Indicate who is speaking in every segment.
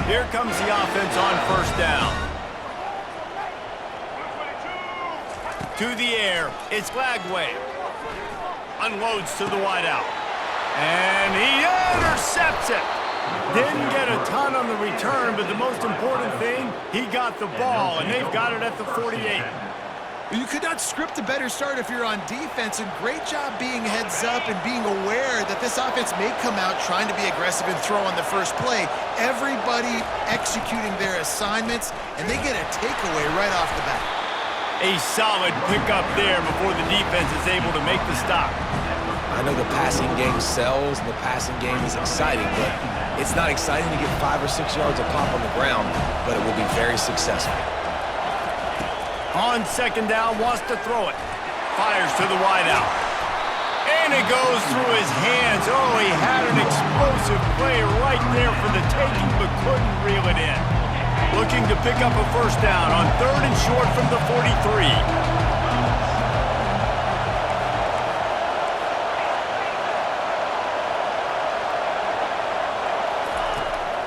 Speaker 1: Here comes the offense on first down. To the air, it's Lagway. Unloads to the wideout. And he intercepts it. Didn't get a ton on the return, but the most important thing, he got the ball, and they've got it at the 48.
Speaker 2: You could not script a better start if you're on defense, and great job being heads up and being aware that this offense may come out trying to be aggressive and throw on the first play. Everybody executing their assignments, and they get a takeaway right off the bat.
Speaker 1: A solid pickup there before the defense is able to make the stop.
Speaker 3: I know the passing game sells and the passing game is exciting, but it's not exciting to get 5 or 6 yards of pop on the ground, but it will be very successful.
Speaker 1: On second down, wants to throw it. Fires to the wideout. And it goes through his hands. Oh, he had an explosive play right there for the taking, but couldn't reel it in. Looking to pick up a first down on 3rd and short from the 43.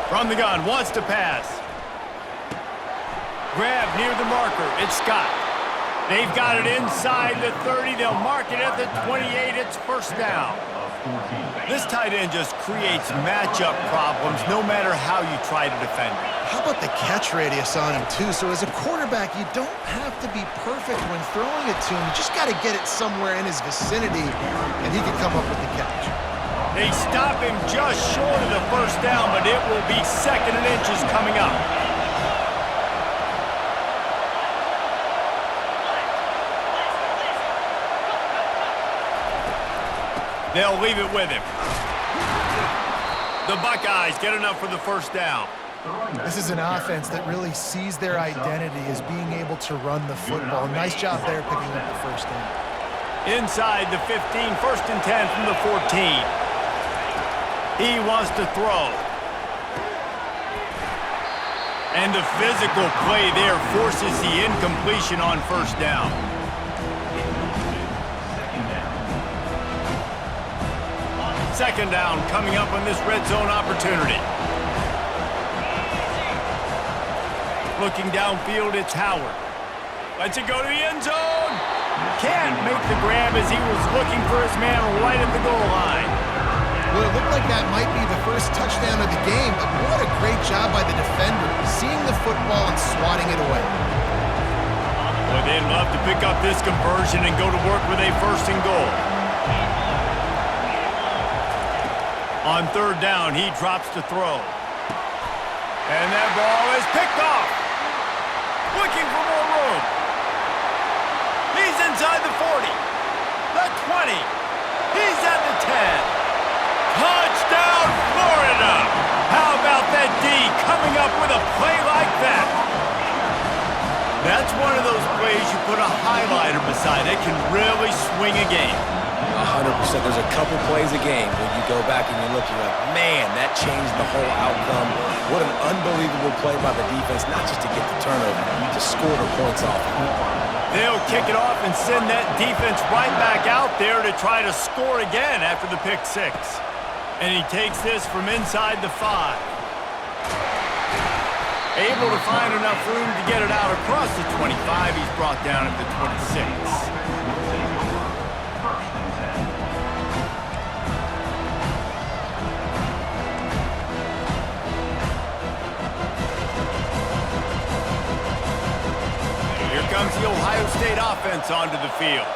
Speaker 1: From the gun, wants to pass. Grab near the marker, it's Scott. They've got it inside the 30. They'll mark it at the 28. It's first down. This tight end just creates matchup problems no matter how you try to defend it.
Speaker 2: How about the catch radius on him, too? So as a quarterback, you don't have to be perfect when throwing it to him. You just got to get it somewhere in his vicinity, and he can come up with the catch.
Speaker 1: They stop him just short of the first down, but it will be 2nd and inches coming up. They'll leave it with him. The Buckeyes get enough for the first down.
Speaker 2: This is an offense that really sees their identity as being able to run the football. Nice job there picking up the first down.
Speaker 1: Inside the 15, 1st and 10 from the 14. He wants to throw. And the physical play there forces the incompletion on first down. Second down coming up on this red zone opportunity. Looking downfield, it's Howard. Lets it go to the end zone. Can't make the grab as he was looking for his man right at the goal line.
Speaker 2: Well, it looked like that might be the first touchdown of the game, but what a great job by the defender, seeing the football and swatting it away.
Speaker 1: Boy, they'd love to pick up this conversion and go to work with a 1st and goal. On 3rd down, he drops to throw. And that ball is picked off. Looking for more room. He's inside the 40. The 20. He's at the 10. Touchdown, Florida! How about that D coming up with a play like that? That's one of those plays you put a highlighter beside it, can really swing a game.
Speaker 3: 100%. There's a couple plays a game when you go back and you look, you're like, man, that changed the whole outcome. What an unbelievable play by the defense, not just to get the turnover, to score the points off.
Speaker 1: They'll kick it off and send that defense right back out there to try to score again after the pick 6. And he takes this from inside the 5. Able to find enough room to get it out across the 25. He's brought down at the 26. Here comes the Ohio State offense onto the field.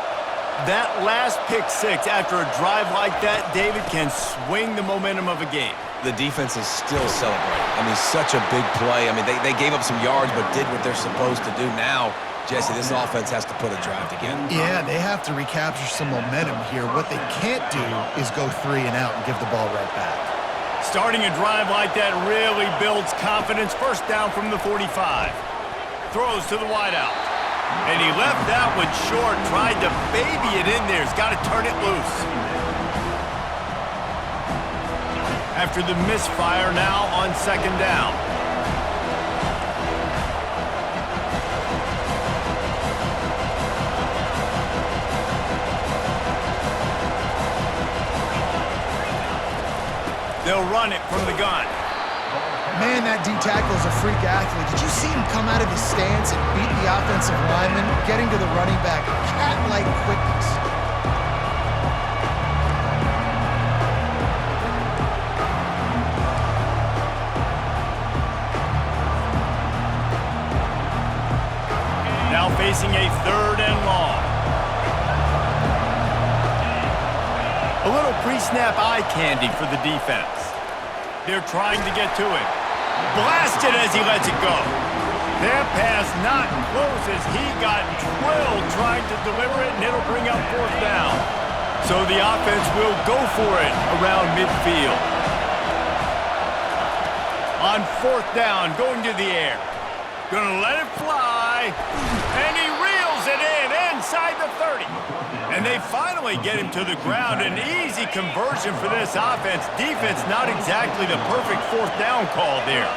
Speaker 1: That last pick 6 after a drive like that, David, can swing the momentum of a game.
Speaker 3: The defense is still celebrating. I mean, such a big play. I mean, they gave up some yards but did what they're supposed to do. Now, Jesse, this offense has to put a drive together.
Speaker 2: Yeah, they have to recapture some momentum here. What they can't do is go 3 and out and give the ball right back.
Speaker 1: Starting a drive like that really builds confidence. First down from the 45. Throws to the wideout. And he left that one short, tried to baby it in there. He's got to turn it loose. After the misfire, now on second down. They'll run it from the gun.
Speaker 2: Man, that D-tackle is a freak athlete. Did you see him come out of his stance and beat the offensive lineman, getting to the running back? Cat-like quickness.
Speaker 1: Now facing a 3rd and long. A little pre-snap eye candy for the defense. They're trying to get to it. Blasted as he lets it go. That pass not close as he got drilled trying to deliver it, and it'll bring up 4th down. So the offense will go for it around midfield. On 4th down, going to the air. Gonna let it fly, and he reels it in inside the 30. And they finally get him to the ground. An easy conversion for this offense. Defense not exactly the perfect 4th down call there.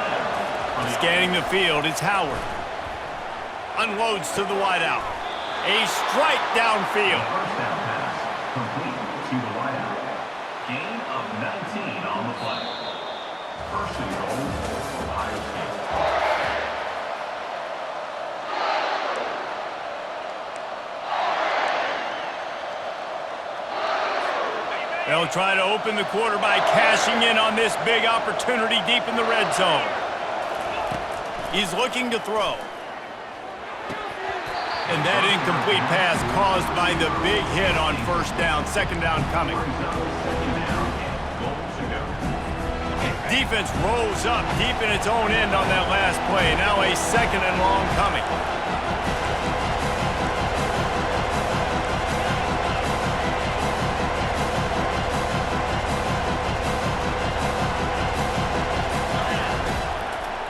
Speaker 1: Scanning the field, it's Howard. Unloads to the wideout. A strike downfield.
Speaker 4: First down pass, complete to the wideout. Gain of 19 on the play. 1st and goal, Ohio State.
Speaker 1: They'll try to open the quarter by cashing in on this big opportunity deep in the red zone. He's looking to throw. And that incomplete pass caused by the big hit on 1st down. 2nd down coming. Defense rolls up deep in its own end on that last play. Now a 2nd and long coming.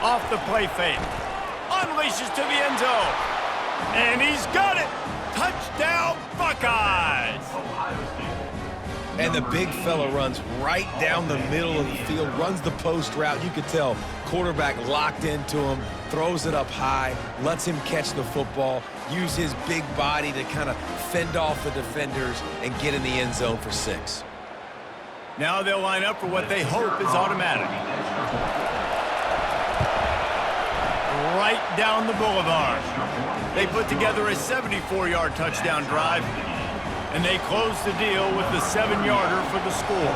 Speaker 1: Off the play fake. Unleashes to the end zone. And he's got it. Touchdown, Buckeyes.
Speaker 3: And the big fella runs right down the middle of the field, runs the post route. You could tell quarterback locked into him, throws it up high, lets him catch the football, use his big body to kind of fend off the defenders and get in the end zone for 6.
Speaker 1: Now they'll line up for what they hope is automatic. Right down the boulevard. They put together a 74-yard touchdown drive, and they close the deal with the 7-yarder for the score.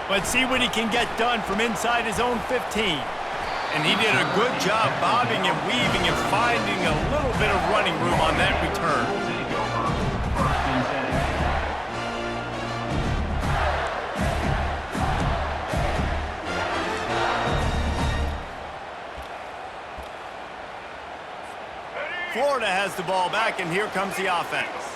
Speaker 1: Let's see what he can get done from inside his own 15. And he did a good job bobbing and weaving and finding a little bit of running room on that return. Florida has the ball back, and here comes the offense.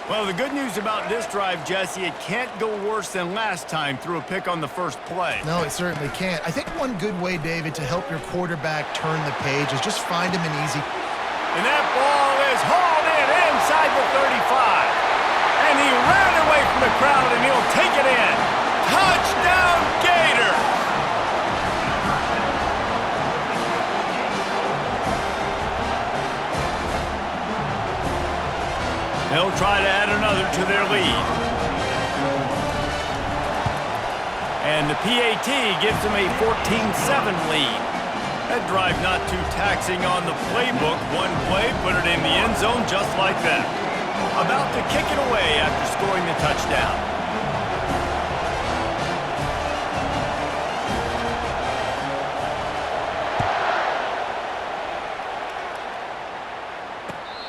Speaker 1: Well, the good news about this drive, Jesse, it can't go worse than last time through a pick on the first play.
Speaker 2: No, it certainly can't. I think one good way, David, to help your quarterback turn the page is just find him an easy.
Speaker 1: And that ball is hauled in inside the 35. And he ran away from the crowd, and he'll take it in. Touchdown, Gators! They'll try to add another to their lead. And the PAT gives them a 14-7 lead. That drive not too taxing on the playbook. One play, put it in the end zone just like that. About to kick it away after scoring the touchdown.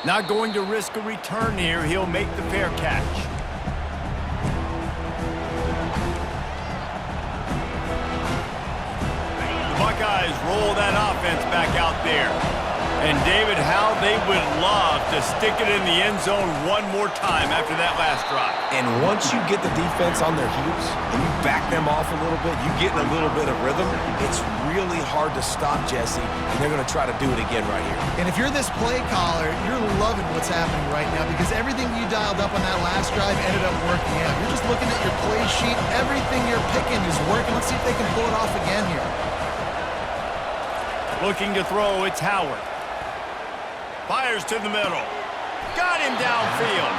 Speaker 1: Not going to risk a return here. He'll make the fair catch. The Buckeyes roll that offense back out there. And David, how they would love to stick it in the end zone one more time after that last drive.
Speaker 3: And once you get the defense on their heels and you back them off a little bit, you get in a little bit of rhythm, it's really hard to stop, Jesse, and they're going to try to do it again right here.
Speaker 2: And if you're this play caller, you're loving what's happening right now because everything you dialed up on that last drive ended up working out. You're just looking at your play sheet. Everything you're picking is working. Let's see if they can pull it off again here.
Speaker 1: Looking to throw, it's Howard. Fires to the middle. got him downfield.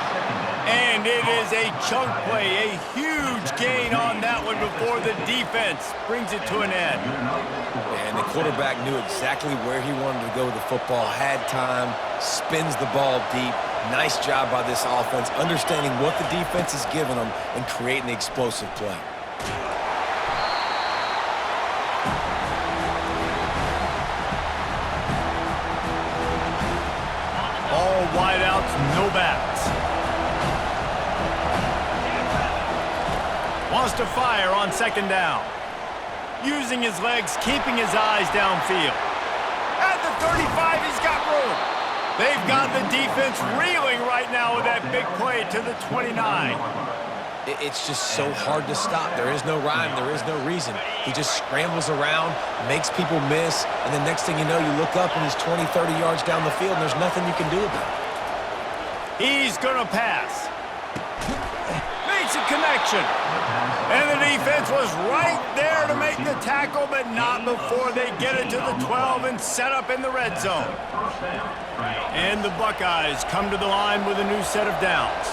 Speaker 1: And it is a chunk play, a huge gain on that one before the defense brings it to an end.
Speaker 3: And the quarterback knew exactly where he wanted to go with the football, had time, spins the ball deep. Nice job by this offense, understanding what the defense is giving them and creating the explosive play.
Speaker 1: All wideouts, no backs. Wants to fire on second down. Using his legs, keeping his eyes downfield. At the 35, he's got room. They've got the defense reeling right now with that big play to the 29.
Speaker 3: It's just so hard to stop. There is no rhyme. There is no reason. He just scrambles around, makes people miss, and the next thing you know, you look up and he's 20, 30 yards down the field, and there's nothing you can do about it.
Speaker 1: He's going to pass. Makes a connection. And the defense was right there to make the tackle, but not before they get it to the 12 and set up in the red zone. And the Buckeyes come to the line with a new set of downs.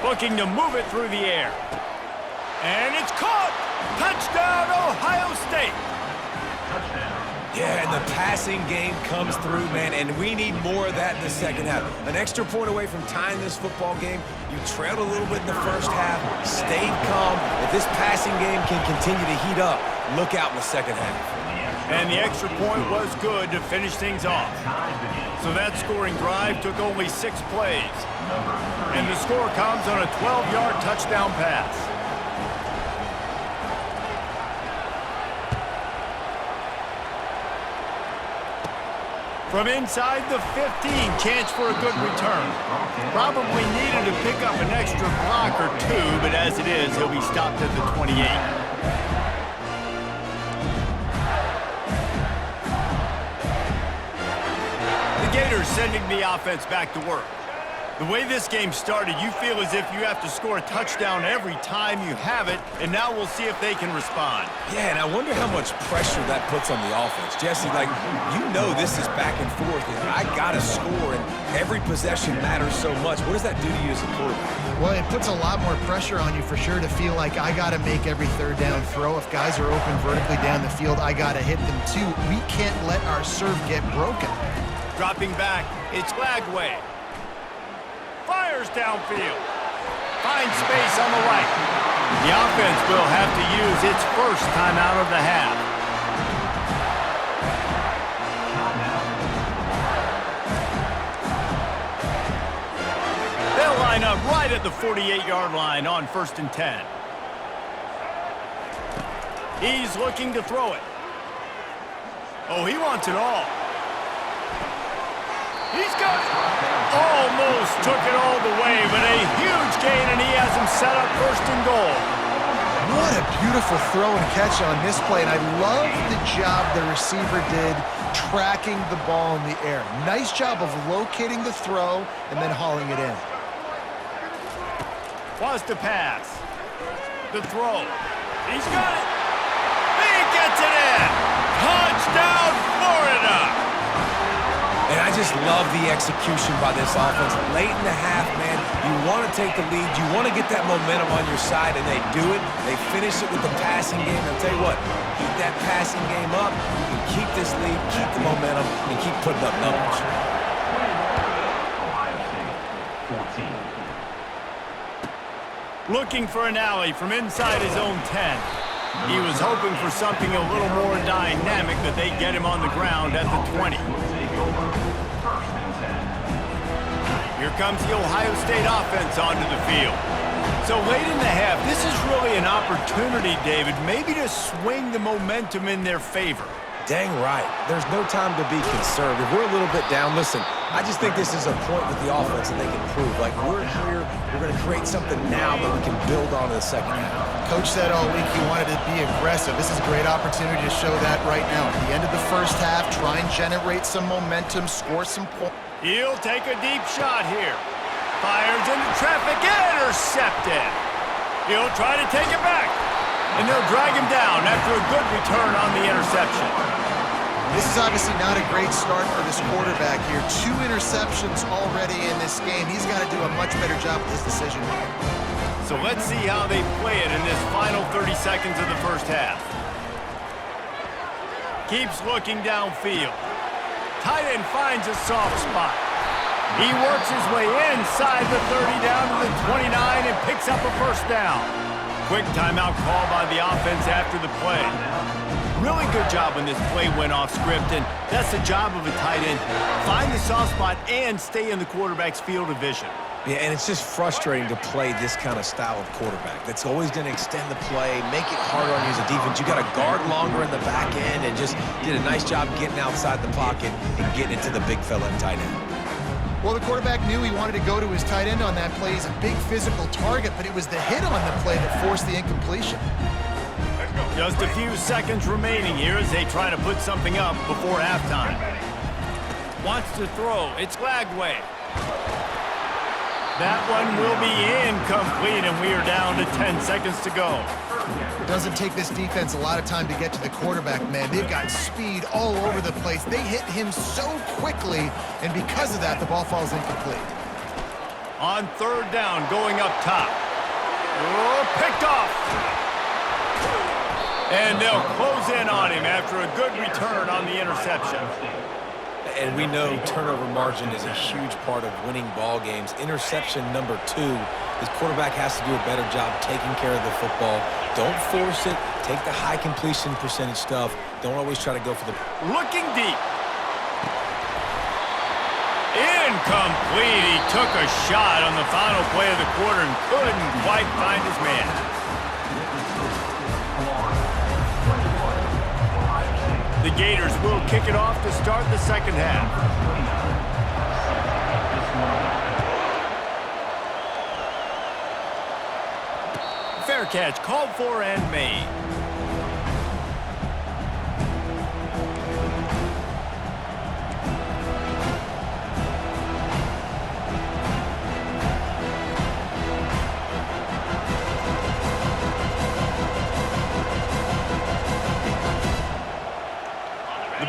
Speaker 1: Looking to move it through the air. And it's caught! Touchdown, Ohio State!
Speaker 3: Yeah, and the passing game comes through, man, and we need more of that in the second half. An extra point away from tying this football game. You trailed a little bit in the first half, stayed calm. If this passing game can continue to heat up, look out in the second half.
Speaker 1: And the extra point was good to finish things off. So that scoring drive took only 6 plays. And the score comes on a 12-yard touchdown pass. From inside the 15, chance for a good return. Probably needed to pick up an extra block or 2, but as it is, he'll be stopped at the 28. The Gators sending the offense back to work. The way this game started, you feel as if you have to score a touchdown every time you have it, and now we'll see if they can respond.
Speaker 3: Yeah, and I wonder how much pressure that puts on the offense. Jesse, like, you know this is back and forth, and I got to score, and every possession matters so much. What does that do to you as a quarterback?
Speaker 2: Well, it puts a lot more pressure on you for sure to feel like I got to make every third down throw. If guys are open vertically down the field, I got to hit them too. We can't let our serve get broken.
Speaker 1: Dropping back, it's Lagway. Fires downfield. Finds space on the right. The offense will have to use its first timeout of the half. They'll line up right at the 48-yard line on 1st and 10. He's looking to throw it. Oh, he wants it all. He's got it. Almost took it all the way, but a huge gain, and he has him set up 1st and goal.
Speaker 2: What a beautiful throw and catch on this play, and I love the job the receiver did tracking the ball in the air. Nice job of locating the throw and then hauling it in.
Speaker 1: Wants to pass. The throw. He's got it. He gets it in. Touchdown, Florida.
Speaker 3: And I just love the execution by this offense. Late in the half, man, you want to take the lead. You want to get that momentum on your side, and they do it. They finish it with the passing game. I'll tell you what, keep that passing game up. You can keep this lead, keep the momentum, and keep putting up numbers.
Speaker 4: Ohio State, 14.
Speaker 1: Looking for an alley from inside his own 10. He was hoping for something a little more dynamic, but they get him on the ground at the 20. Here comes the Ohio State offense onto the field. So late in the half, this is really an opportunity, David, maybe to swing the momentum in their favor.
Speaker 3: Dang right. There's no time to be conservative. We're a little bit down. Listen, I just think this is a point with the offense that they can prove. Like, we're here, we're going to create something now that we can build on in the second half.
Speaker 2: Coach said all week he wanted to be aggressive. This is a great opportunity to show that right now. At the end of the first half, try and generate some momentum, score some points.
Speaker 1: He'll take a deep shot here. Fires into traffic, intercepted. He'll try to take it back. And they'll drag him down after a good return on the interception.
Speaker 2: This is obviously not a great start for this quarterback here. 2 interceptions already in this game. He's got to do a much better job with his decision making.
Speaker 1: So let's see how they play it in this final 30 seconds of the first half. Keeps looking downfield. Tight end finds a soft spot. He works his way inside the 30 down to the 29 and picks up a first down. Quick timeout call by the offense after the play. Really good job when this play went off script, and that's the job of a tight end. Find the soft spot and stay in the quarterback's field of vision.
Speaker 3: Yeah, and it's just frustrating to play this kind of style of quarterback. That's always going to extend the play, make it harder on you as a defense. You got to guard longer in the back end and just did a nice job getting outside the pocket and getting it to the big fella in tight end.
Speaker 2: Well, the quarterback knew he wanted to go to his tight end on that play. He's a big physical target, but it was the hit on the play that forced the incompletion.
Speaker 1: Just a few seconds remaining here as they try to put something up before halftime. Wants to throw. It's Lagway. That one will be incomplete, and we are down to 10 seconds to go.
Speaker 2: It doesn't take this defense a lot of time to get to the quarterback, man. They've got speed all over the place. They hit him so quickly, and because of that, the ball falls incomplete.
Speaker 1: On third down, going up top. Oh, picked off. And they'll close in on him after a good return on the interception.
Speaker 3: And we know turnover margin is a huge part of winning ball games. Interception number 2. This quarterback has to do a better job taking care of the football. Don't force it. Take the high completion percentage stuff. Don't always try to go for the...
Speaker 1: Looking deep. Incomplete. He took a shot on the final play of the quarter and couldn't quite find his man. The Gators will kick it off to start the second half. Fair catch called for and made.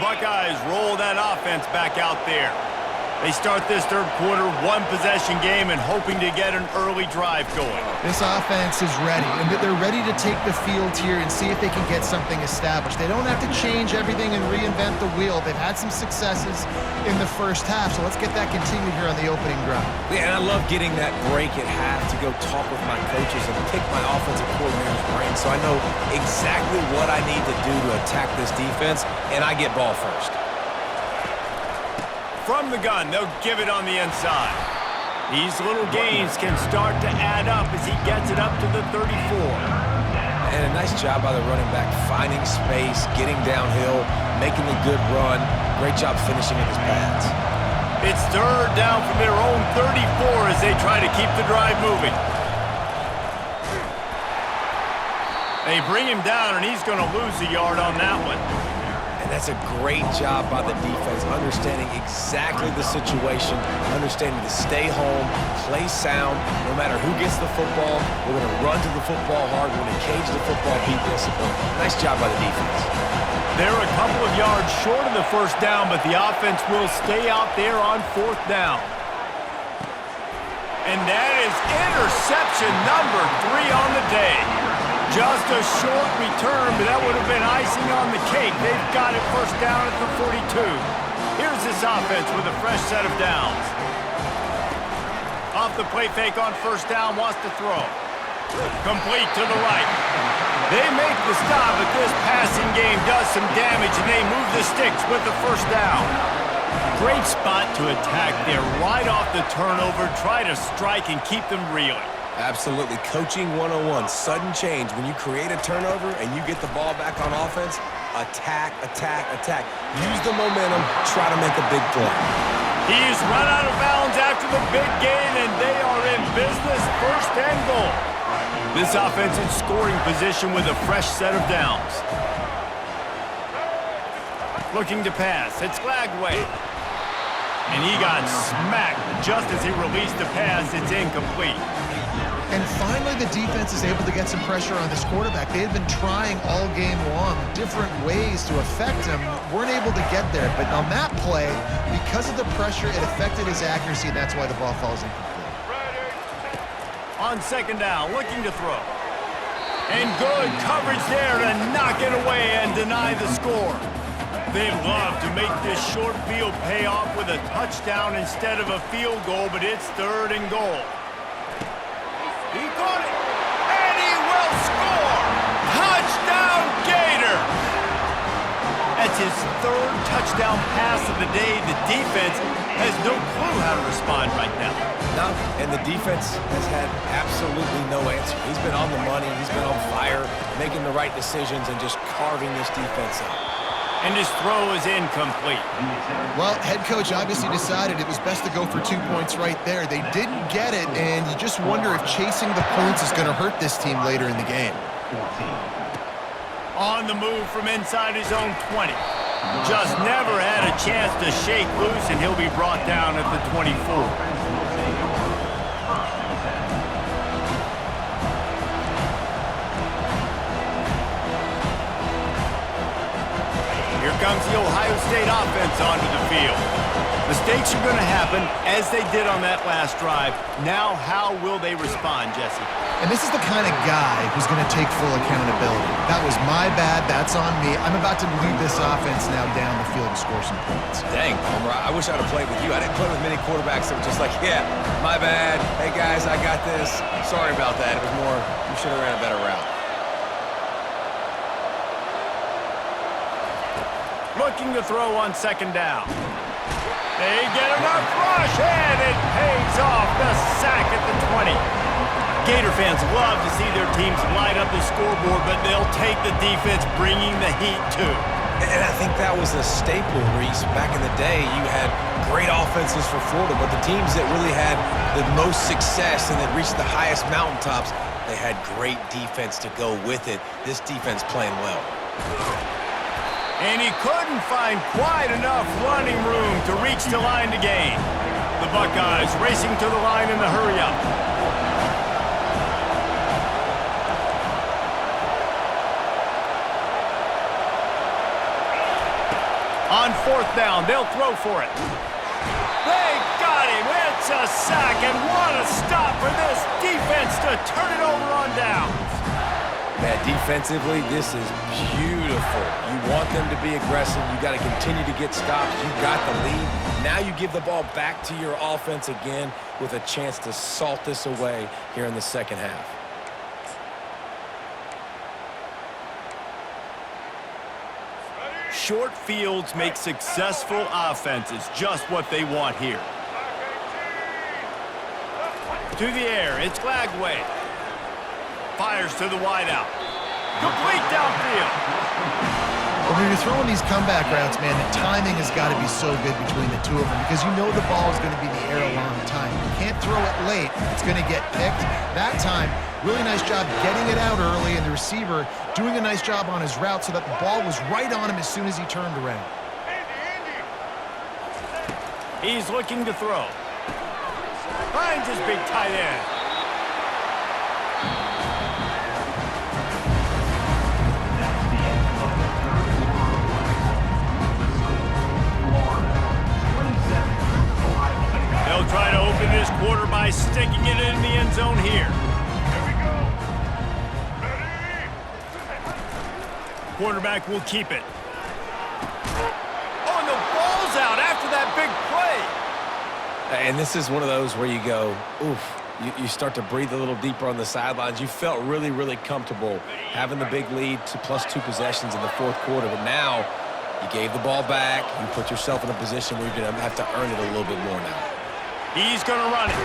Speaker 1: Buckeyes roll that offense back out there. They start this third quarter, 1-possession game and hoping to get an early drive going.
Speaker 2: This offense is ready, and they're ready to take the field here and see if they can get something established. They don't have to change everything and reinvent the wheel. They've had some successes in the first half, so let's get that continued here on the opening drive.
Speaker 3: Yeah, and I love getting that break at half to go talk with my coaches and pick my offensive coordinator's brain so I know exactly what I need to do to attack this defense, and I get ball first.
Speaker 1: From the gun, they'll give it on the inside. These little gains can start to add up as he gets it up to the 34.
Speaker 3: And a nice job by the running back, finding space, getting downhill, making a good run. Great job finishing in his pads.
Speaker 1: It's third down from their own 34 as they try to keep the drive moving. They bring him down, and he's going to lose a yard on that one.
Speaker 3: And that's a great job by the defense, understanding exactly the situation, understanding to stay home, play sound. No matter who gets the football, we're going to run to the football hard. We're going to cage the football, be disciplined. Nice job by the defense.
Speaker 1: They're a couple of yards short of the first down, but the offense will stay out there on fourth down. And that is interception number 3 on the day. Just a short return, but that would have been icing on the cake. They've got it first down at the 42. Here's this offense with a fresh set of downs. Off the play fake on first down, wants to throw. Complete to the right. They make the stop, but this passing game does some damage, and they move the sticks with the first down. Great spot to attack there. Right off the turnover, try to strike and keep them reeling.
Speaker 3: Absolutely. Coaching 101. Sudden change. When you create a turnover and you get the ball back on offense, attack, attack, attack. Use the momentum. Try to make a big play.
Speaker 1: He's run out of bounds after the big gain, and they are in business. First and goal. This offense in scoring position with a fresh set of downs. Looking to pass. It's Lagway. And he got smacked just as he released the pass. It's incomplete.
Speaker 2: And finally, the defense is able to get some pressure on this quarterback. They had been trying all game long different ways to affect him, weren't able to get there. But on that play, because of the pressure, it affected his accuracy, and that's why the ball falls incomplete.
Speaker 1: On second down, looking to throw. And good coverage there to knock it away and deny the score. They'd love to make this short field pay off with a touchdown instead of a field goal, but it's 3rd and goal. He caught it, and he will score! Touchdown, Gators! That's his 3rd touchdown pass of the day. The defense has no clue how to respond right now.
Speaker 3: No, and the defense has had absolutely no answer. He's been on the money, he's been on fire, making the right decisions and just carving this defense up.
Speaker 1: And his throw is incomplete.
Speaker 2: Well, head coach obviously decided it was best to go for 2 points right there. They didn't get it, and you just wonder if chasing the points is going to hurt this team later in the game.
Speaker 1: On the move from inside his own 20. Just never had a chance to shake loose, and he'll be brought down at the 24. Here comes the Ohio State offense onto the field. Mistakes are going to happen, as they did on that last drive. Now, how will they respond, Jesse?
Speaker 2: And this is the kind of guy who's going to take full accountability. That was my bad. That's on me. I'm about to lead this offense now down the field and score some points.
Speaker 3: Dang, Palmer, I wish I'd have played with you. I didn't play with many quarterbacks that were just like, yeah, my bad. Hey, guys, I got this. Sorry about that. It was more, you should have ran a better route.
Speaker 1: Looking to throw on second down. They get enough rush, and it pays off. The sack at the 20. Gator fans love to see their teams light up the scoreboard, but they'll take the defense bringing the heat too.
Speaker 3: And I think that was a staple, Reese. Back in the day, you had great offenses for Florida, but the teams that really had the most success and that reached the highest mountaintops, they had great defense to go with it. This defense playing well.
Speaker 1: And he couldn't find quite enough running room to reach the line to gain. The Buckeyes racing to the line in the hurry-up. On 4th down, they'll throw for it. They got him. It's a sack, and what a stop for this defense to turn it over on downs.
Speaker 3: Man, defensively, this is beautiful. You want them to be aggressive. You got to continue to get stops. You got the lead. Now you give the ball back to your offense again with a chance to salt this away here in the second half.
Speaker 1: Short fields make successful offenses just what they want here. To the air, it's Glagway. Fires to the wideout. Complete downfield.
Speaker 2: When you're throwing these comeback routes, man, the timing has got to be so good between the two of them because you know the ball is going to be in the air a long time. You can't throw it late. It's going to get picked. That time, really nice job getting it out early, and the receiver doing a nice job on his route so that the ball was right on him as soon as he turned around.
Speaker 1: He's looking to throw. Finds his big tight end. They'll try to open this quarter by sticking it in the end zone here. Quarterback will keep it. Oh, and the ball's out after that big play.
Speaker 3: And this is one of those where you go, oof, you start to breathe a little deeper on the sidelines. You felt really, really comfortable having the big lead to +2 possessions in the 4th quarter. But now you gave the ball back. You put yourself in a position where you're going to have to earn it a little bit more now.
Speaker 1: He's going to run it.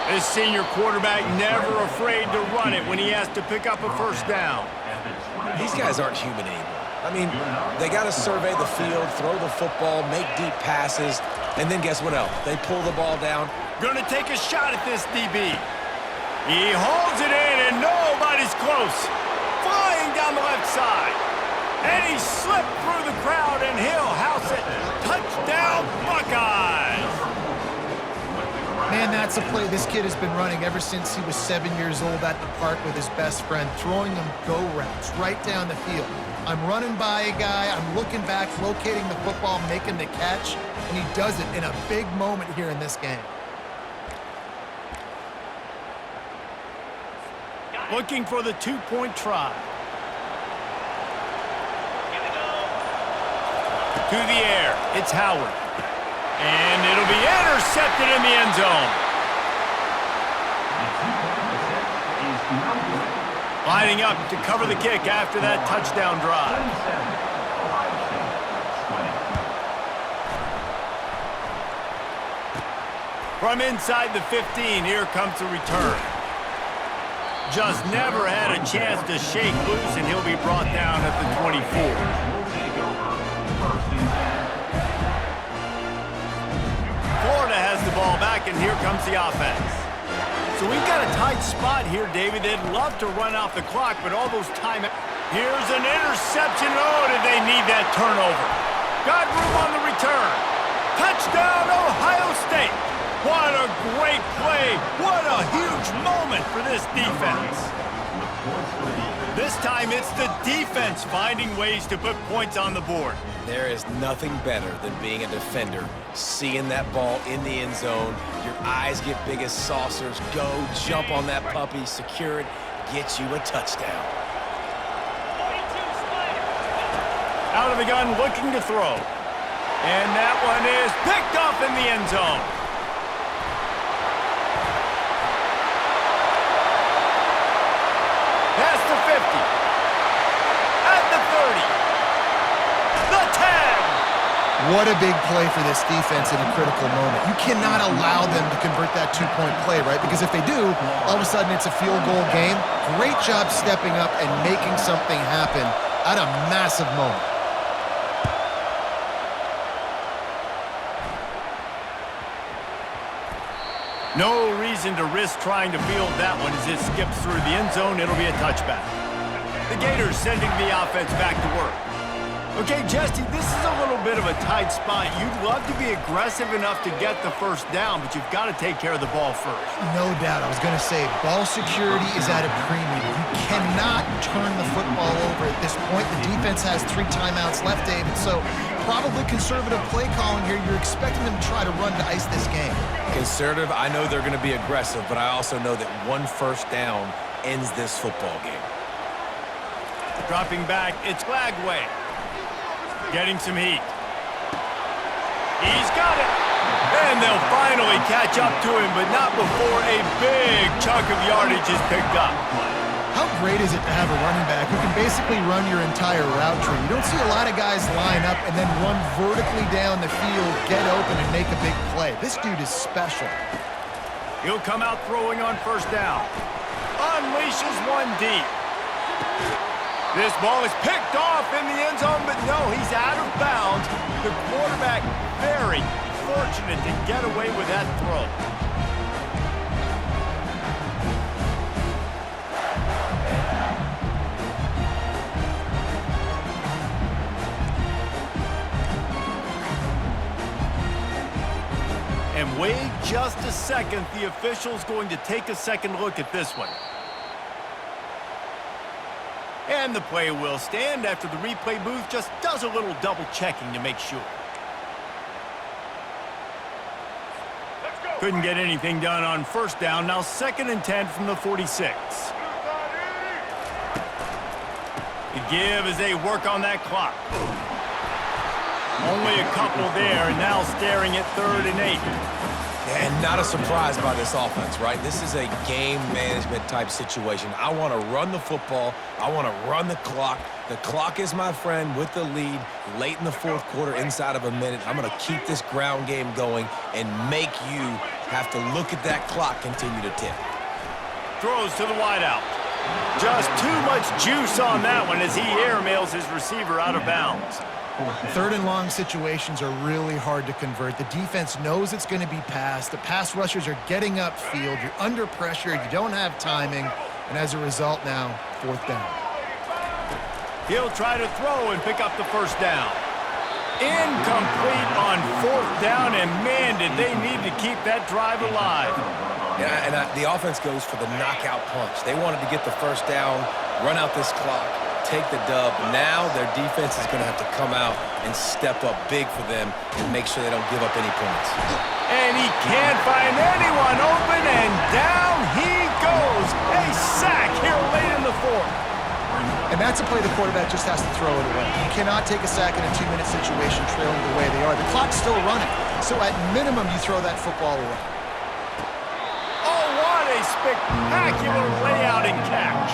Speaker 1: This senior quarterback never afraid to run it when he has to pick up a first down.
Speaker 3: These guys aren't human anymore. I mean, they got to survey the field, throw the football, make deep passes, and then guess what else? They pull the ball down.
Speaker 1: Going to take a shot at this DB. He holds it in, and nobody's close. Flying down the left side. And he slipped through the crowd, and he'll house it. Touchdown, Buckeyes!
Speaker 2: Man, And that's a play this kid has been running ever since he was 7 years old at the park with his best friend, throwing them go routes right down the field. I'm running by a guy, I'm looking back, locating the football, making the catch, and he does it in a big moment here in this game.
Speaker 1: Looking for the two-point try. To the air, it's Howard. And it'll be intercepted in the end zone. Lining up to cover the kick after that touchdown drive. From inside the 15, here comes the return. Just never had a chance to shake loose, and he'll be brought down at the 24. Florida has the ball back, and here comes the offense. So we've got a tight spot here, David. They'd love to run out the clock, but all those time... Here's an interception. Oh, did they need that turnover? Got room on the return. Touchdown, Ohio State. What a great play. What a huge moment for this defense. This time it's the defense finding ways to put points on the board.
Speaker 3: There is nothing better than being a defender, seeing that ball in the end zone, your eyes get big as saucers, go, jump on that puppy, secure it, get you a touchdown.
Speaker 1: Out of the gun, looking to throw. And that one is picked off in the end zone. Past the 50. At the 30. The 10.
Speaker 2: What a big play for this defense in a critical moment. You cannot allow them to convert that two-point play, right? Because if they do, all of a sudden it's a field goal game. Great job stepping up and making something happen at a massive moment.
Speaker 1: No reason to risk trying to field that one as it skips through the end zone. It'll be a touchback. The Gators sending the offense back to work. Okay, Jesse, this is a little bit of a tight spot. You'd love to be aggressive enough to get the first down, but you've got to take care of the ball first.
Speaker 2: No doubt. I was going to say, ball security is at a premium. You cannot turn the football over at this point. The defense has 3 timeouts left, David, so probably conservative play calling here. You're expecting them to try to run to ice this game.
Speaker 3: Conservative, I know they're going to be aggressive, but I also know that one first down ends this football game.
Speaker 1: Dropping back, it's Glagway. Getting some heat. He's got it. And they'll finally catch up to him, but not before a big chunk of yardage is picked up.
Speaker 2: How great is it to have a running back who can basically run your entire route tree? You don't see a lot of guys line up and then run vertically down the field, get open, and make a big play. This dude is special.
Speaker 1: He'll come out throwing on first down. Unleashes one deep. This ball is picked off in the end zone, but no, he's out of bounds. The quarterback very fortunate to get away with that throw. And wait just a second, the official's going to take a second look at this one. And the play will stand after the replay booth just does a little double checking to make sure. Couldn't get anything done on first down. Now 2nd and 10 from the 46. The give as they work on that clock. Only a couple there, and now staring at 3rd and 8.
Speaker 3: And not a surprise by this offense, right? This is a game management type situation. I want to run the football. I want to run the clock. The clock is my friend with the lead late in the 4th quarter, inside of a minute. I'm going to keep this ground game going and make you have to look at that clock continue to tick.
Speaker 1: Throws to the wideout. Just too much juice on that one as he airmails his receiver out of bounds.
Speaker 2: 3rd and long situations are really hard to convert. The defense knows it's going to be passed. The pass rushers are getting upfield. You're under pressure. You don't have timing. And as a result now, 4th down.
Speaker 1: He'll try to throw and pick up the first down. Incomplete on 4th down, and man, did they need to keep that drive alive.
Speaker 3: The offense goes for the knockout punch. They wanted to get the first down, run out this clock, take the dub. Now their defense is going to have to come out and step up big for them and make sure they don't give up any points.
Speaker 1: And he can't find anyone open, and down he goes. A sack here late in the 4th.
Speaker 2: And that's a play the quarterback just has to throw it away. You cannot take a sack in a 2-minute situation trailing the way they are. The clock's still running, so at minimum you throw that football away.
Speaker 1: Oh, what a spectacular layout and catch.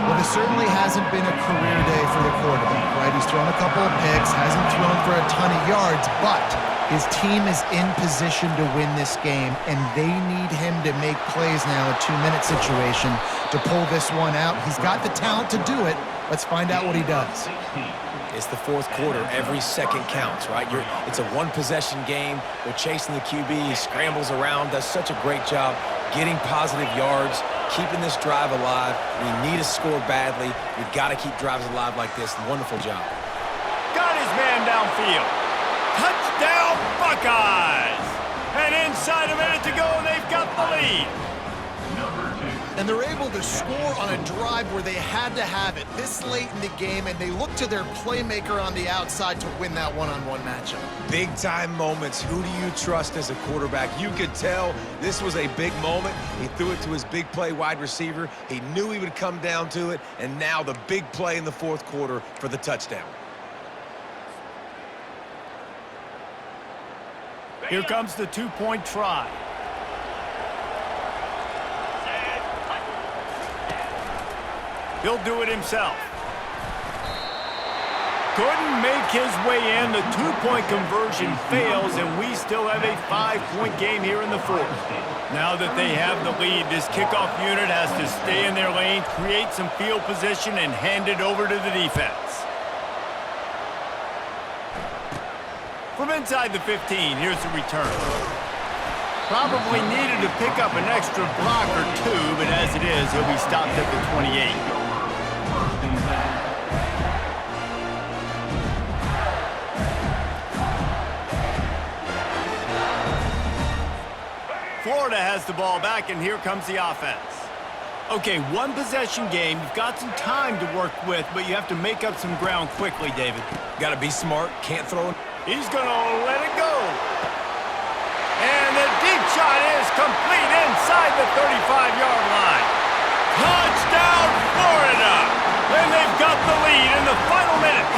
Speaker 2: Well, this certainly hasn't been a career day for the quarterback, right? He's thrown a couple of picks, hasn't thrown for a ton of yards, but his team is in position to win this game, and they need him to make plays now, a 2-minute situation, to pull this one out. He's got the talent to do it. Let's find out what he does.
Speaker 3: It's the 4th quarter. Every second counts, right? It's a one-possession game. They're chasing the QB. He scrambles around, does such a great job getting positive yards, keeping this drive alive. We need to score badly. We've got to keep drives alive like this. Wonderful job.
Speaker 1: Got his man downfield. Touchdown, Buckeyes! And inside a minute to go, and they've got the lead.
Speaker 2: And they're able to score on a drive where they had to have it this late in the game, and they look to their playmaker on the outside to win that one-on-one matchup.
Speaker 3: Big-time moments. Who do you trust as a quarterback? You could tell this was a big moment. He threw it to his big play wide receiver. He knew he would come down to it, and now the big play in the 4th quarter for the touchdown.
Speaker 1: Here comes the 2-point try. He'll do it himself. Couldn't make his way in. The 2-point conversion fails, and we still have a 5-point game here in the 4th. Now that they have the lead, this kickoff unit has to stay in their lane, create some field position, and hand it over to the defense. From inside the 15, here's the return. Probably needed to pick up an extra block or two, but as it is, he'll be stopped at the 28. Florida has the ball back, and here comes the offense. Okay, one-possession game. You've got some time to work with, but you have to make up some ground quickly, David.
Speaker 3: Got to be smart. Can't throw.
Speaker 1: He's going to let it go. And the deep shot is complete inside the 35-yard line. Touchdown, Florida! And they've got the lead in the final minute.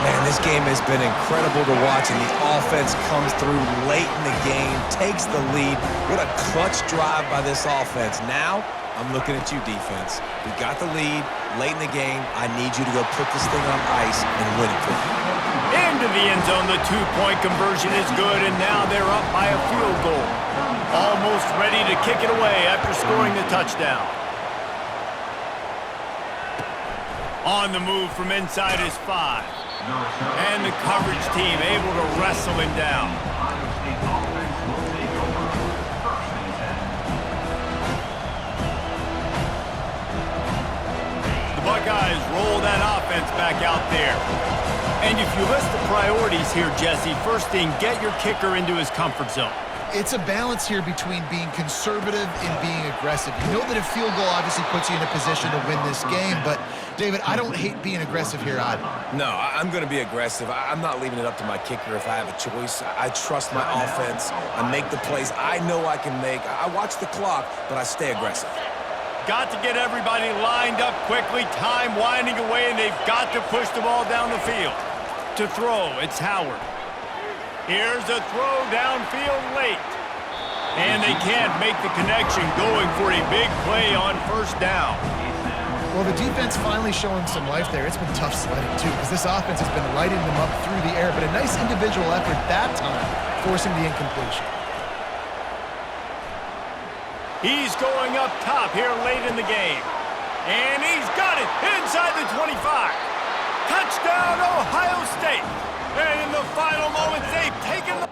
Speaker 3: Man, this game has been incredible to watch, and the offense comes through late in the game, takes the lead. What a clutch drive by this offense. Now, I'm looking at you, defense. We got the lead late in the game. I need you to go put this thing on ice and win it for me.
Speaker 1: Into the end zone, the 2-point conversion is good, and now they're up by a field goal. Almost ready to kick it away after scoring the touchdown. On the move from inside his 5. And the coverage team able to wrestle him down. The Buckeyes roll that offense back out there. And if you list the priorities here, Jesse, first thing, get your kicker into his comfort zone.
Speaker 2: It's a balance here between being conservative and being aggressive. You know that a field goal obviously puts you in a position to win this game, but, David, I don't hate being aggressive here either.
Speaker 3: No, I'm going to be aggressive. I'm not leaving it up to my kicker if I have a choice. I trust my offense. I make the plays I know I can make. I watch the clock, but I stay aggressive.
Speaker 1: Got to get everybody lined up quickly, time winding away, and they've got to push the ball down the field. To throw, it's Howard. Here's a throw downfield late. And they can't make the connection, going for a big play on first down.
Speaker 2: Well, the defense finally showing some life there. It's been tough sledding, too, because this offense has been lighting them up through the air, but a nice individual effort that time, forcing the incompletion.
Speaker 1: He's going up top here late in the game. And he's got it inside the 25. Touchdown, Ohio State. And in the final moments, they've taken the...